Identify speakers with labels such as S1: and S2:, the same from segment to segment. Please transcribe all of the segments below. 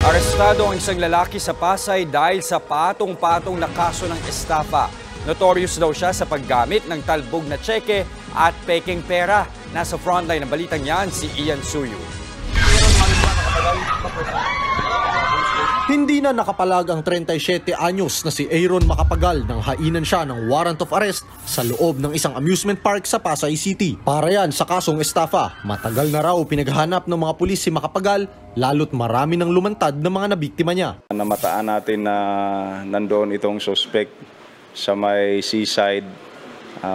S1: Arestado ang isang lalaki sa Pasay dahil sa patong-patong na kaso ng estafa. Notorious daw siya sa paggamit ng talbog na tseke at peking pera. Nasa frontline ng balitang yan si Ian Suyu.
S2: Hindi na nakapalag ang 37 anyos na si Aaron Macapagal nang hainan siya ng warrant of arrest sa loob ng isang amusement park sa Pasay City. Para yan sa kasong estafa. Matagal na raw pinaghahanap ng mga pulis si Macapagal, lalo't marami ng lumantad ng mga nabiktima niya.
S3: Namataan natin na nandoon itong suspect sa may seaside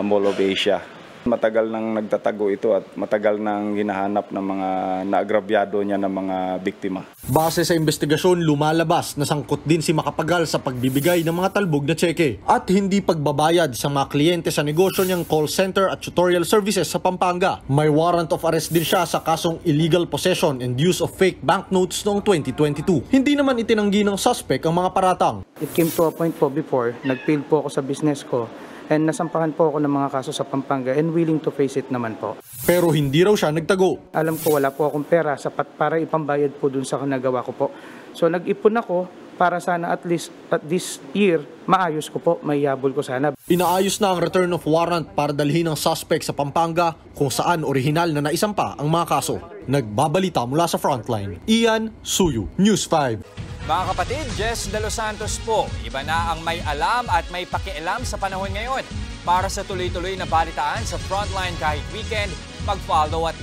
S3: Mall of Asia. Matagal nang nagtatago ito at matagal nang hinahanap ng mga naagrabyado niya ng mga biktima.
S2: Base sa investigasyon, lumalabas na sangkot din si Macapagal sa pagbibigay ng mga talbog na tseke at hindi pagbabayad sa mga kliyente sa negosyo niyang call center at tutorial services sa Pampanga. May warrant of arrest din siya sa kasong illegal possession and use of fake banknotes noong 2022. Hindi naman itinanggi ng suspect ang mga paratang.
S4: It came to a point po before, nag-fail po ako sa business ko. And nasampahan po ako ng mga kaso sa Pampanga and willing to face it naman po.
S2: Pero hindi raw siya nagtago.
S4: Alam ko wala po akong pera sapat para ipambayad po dun sa nagawa ko po. So nag-ipon ako para sana at least at this year maayos ko po, may yabol ko sana.
S2: Inaayos na ang return of warrant para dalhin ng suspect sa Pampanga kung saan orihinal na naisampa ang mga kaso. Nagbabalita mula sa frontline. Ian Suyu, News 5.
S1: Mga kapatid, Jess De Los Santos po. Iba na ang may alam at may pakialam sa panahon ngayon. Para sa tuloy-tuloy na balitaan sa Frontline kahit weekend, mag-follow at